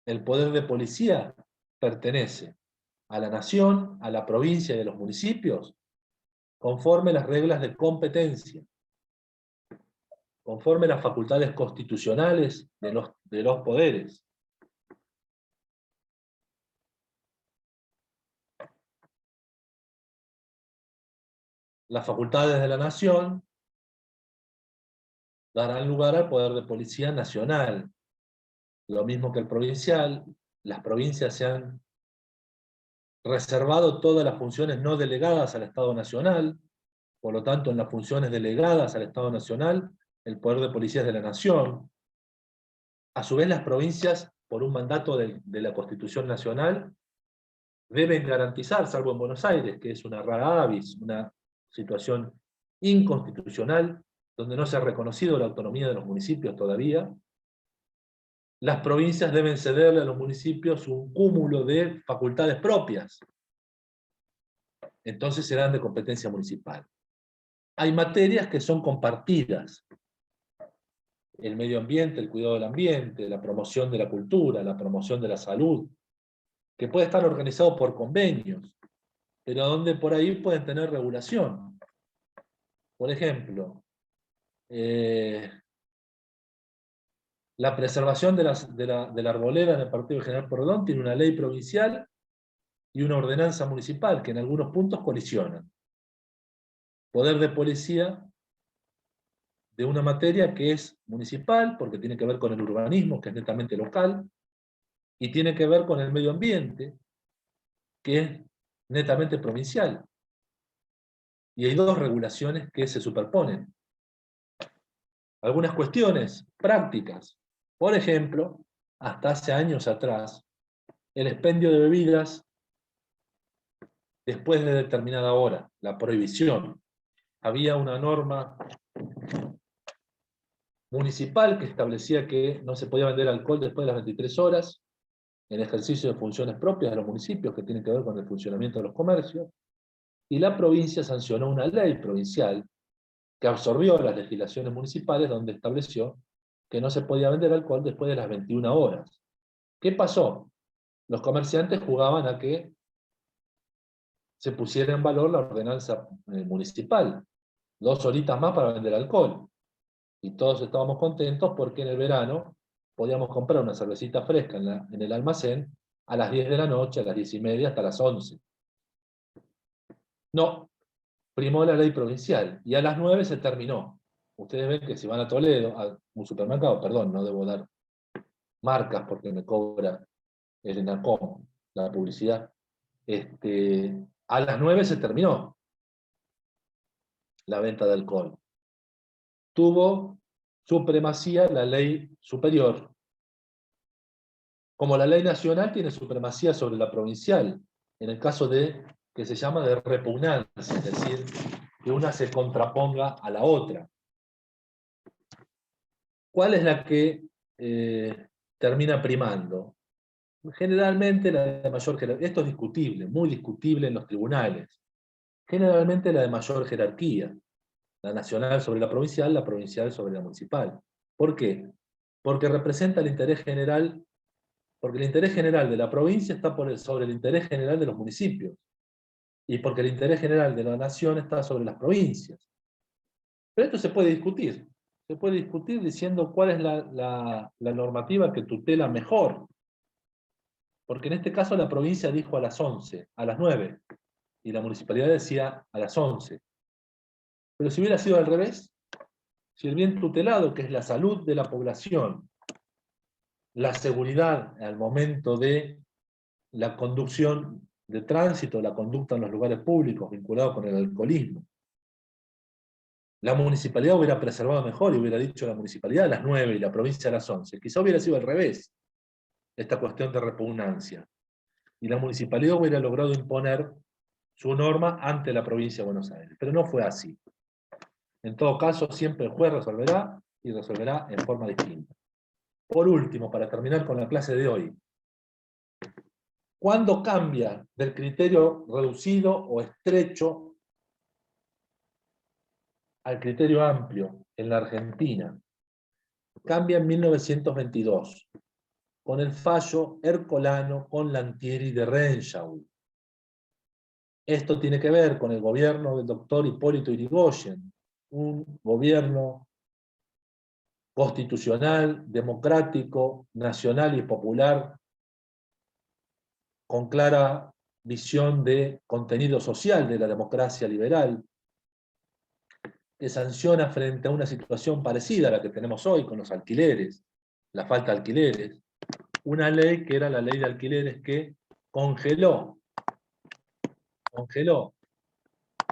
el poder de policía pertenece a la nación, a la provincia y a los municipios, conforme las reglas de competencia, conforme las facultades constitucionales de los poderes. Las facultades de la nación darán lugar al poder de policía nacional, lo mismo que el provincial. Las provincias se han reservado todas las funciones no delegadas al Estado Nacional, por lo tanto en las funciones delegadas al Estado Nacional, el poder de policía es de la Nación. A su vez las provincias, por un mandato de la Constitución Nacional, deben garantizar, salvo en Buenos Aires, que es una rara avis, una situación inconstitucional, donde no se ha reconocido la autonomía de los municipios todavía, las provincias deben cederle a los municipios un cúmulo de facultades propias. Entonces serán de competencia municipal. Hay materias que son compartidas. El medio ambiente, el cuidado del ambiente, la promoción de la cultura, la promoción de la salud, que puede estar organizado por convenios, pero donde por ahí pueden tener regulación. Por ejemplo, la preservación de la arboleda en el Partido General Porredón tiene una ley provincial y una ordenanza municipal que en algunos puntos colisionan. Poder de policía de una materia que es municipal, porque tiene que ver con el urbanismo, que es netamente local, y tiene que ver con el medio ambiente, que es netamente provincial. Y hay dos regulaciones que se superponen. Algunas cuestiones prácticas. Por ejemplo, hasta hace años atrás, el expendio de bebidas después de determinada hora, la prohibición. Había una norma municipal que establecía que no se podía vender alcohol después de las 23 horas, en ejercicio de funciones propias de los municipios que tienen que ver con el funcionamiento de los comercios, y la provincia sancionó una ley provincial que absorbió las legislaciones municipales donde estableció que no se podía vender alcohol después de las 21 horas. ¿Qué pasó? Los comerciantes jugaban a que se pusiera en valor la ordenanza municipal. 2 horitas más para vender alcohol. Y todos estábamos contentos porque en el verano podíamos comprar una cervecita fresca en el almacén a las 10 de la noche, a las 10:30, hasta las 11. No, primó la ley provincial y a las 9 se terminó. Ustedes ven que si van a Toledo, a un supermercado, perdón, no debo dar marcas porque me cobra el ENACOM, la publicidad, a las 9 se terminó la venta de alcohol. Tuvo supremacía la ley superior. Como la ley nacional tiene supremacía sobre la provincial, en el caso de que se llama de repugnancia, es decir, que una se contraponga a la otra. ¿Cuál es la que termina primando? Generalmente la de mayor jerarquía. Esto es discutible, muy discutible en los tribunales. Generalmente la de mayor jerarquía. La nacional sobre la provincial sobre la municipal. ¿Por qué? Porque representa el interés general, porque el interés general de la provincia está sobre el interés general de los municipios. Y porque el interés general de la nación está sobre las provincias. Pero esto se puede discutir. Se puede discutir diciendo cuál es la normativa que tutela mejor. Porque en este caso la provincia dijo a las 11, a las 9, y la municipalidad decía a las 11. Pero si hubiera sido al revés, si el bien tutelado, que es la salud de la población, la seguridad al momento de la conducción de tránsito, la conducta en los lugares públicos vinculado con el alcoholismo, la municipalidad hubiera preservado mejor y hubiera dicho la municipalidad a las 9 y la provincia a las 11. Quizá hubiera sido al revés, esta cuestión de repugnancia. Y la municipalidad hubiera logrado imponer su norma ante la provincia de Buenos Aires. Pero no fue así. En todo caso, siempre el juez resolverá y resolverá en forma distinta. Por último, para terminar con la clase de hoy, ¿cuándo cambia del criterio reducido o estrecho al criterio amplio en la Argentina? Cambia en 1922, con el fallo Ercolano con Lantieri de Renshaw. Esto tiene que ver con el gobierno del doctor Hipólito Yrigoyen, un gobierno constitucional, democrático, nacional y popular, con clara visión de contenido social de la democracia liberal, que sanciona frente a una situación parecida a la que tenemos hoy con los alquileres, la falta de alquileres, una ley que era la ley de alquileres que congeló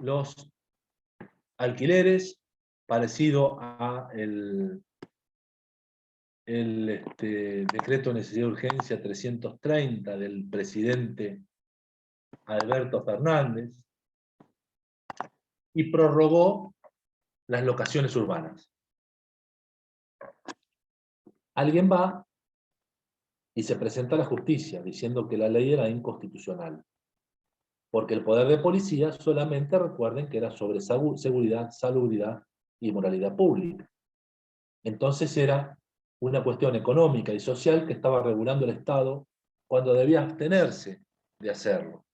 los alquileres, parecido a el decreto de necesidad de urgencia 330 del presidente Alberto Fernández, y prorrogó las locaciones urbanas. Alguien va y se presenta a la justicia diciendo que la ley era inconstitucional, porque el poder de policía solamente, recuerden, que era sobre seguridad, salubridad y moralidad pública. Entonces era una cuestión económica y social que estaba regulando el Estado cuando debía abstenerse de hacerlo.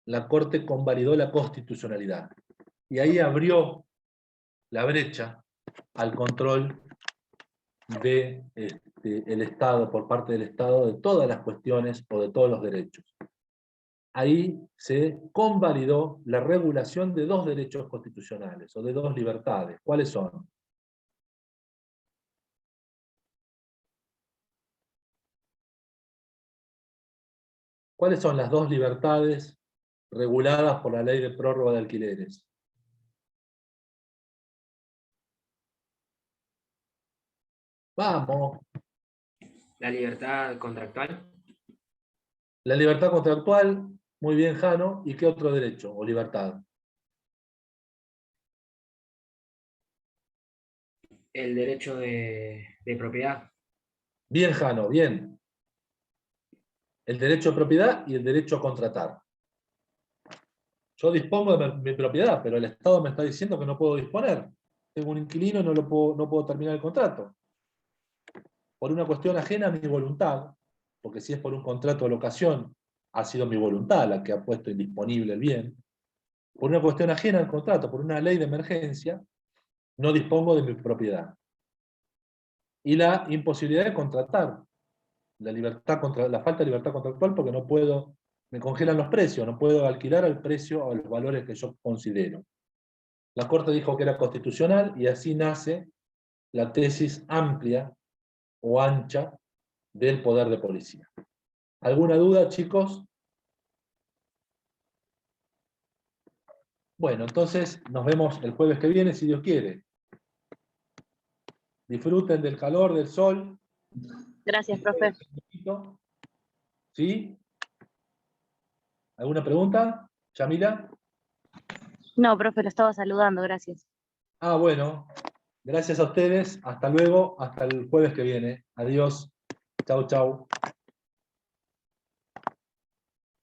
La Corte convalidó la constitucionalidad y ahí abrió la brecha al control del Estado, por parte del Estado, de todas las cuestiones o de todos los derechos. Ahí se convalidó la regulación de 2 derechos constitucionales, o de 2 libertades. ¿Cuáles son? ¿Cuáles son las 2 libertades reguladas por la ley de prórroga de alquileres? Vamos. La libertad contractual. La libertad contractual Muy bien, Jano. ¿Y qué otro derecho o libertad? El derecho de propiedad. Bien, Jano, bien. El derecho de propiedad y el derecho a contratar. Yo dispongo de mi propiedad, pero el Estado me está diciendo que no puedo disponer. Tengo un inquilino y no puedo terminar el contrato. Por una cuestión ajena a mi voluntad, porque si es por un contrato de locación, ha sido mi voluntad la que ha puesto indisponible el bien. Por una cuestión ajena al contrato, por una ley de emergencia, no dispongo de mi propiedad. Y la imposibilidad de contratar, la falta de libertad contractual, porque no puedo, me congelan los precios, no puedo alquilar al precio o a los valores que yo considero. La Corte dijo que era constitucional y así nace la tesis amplia o ancha del poder de policía. ¿Alguna duda, chicos? Bueno, entonces nos vemos el jueves que viene, si Dios quiere. Disfruten del calor, del sol. Gracias, profe. ¿Sí? ¿Alguna pregunta? ¿Yamila? No, profe, lo estaba saludando, gracias. Ah, bueno. Gracias a ustedes. Hasta luego. Hasta el jueves que viene. Adiós. Chau, chau.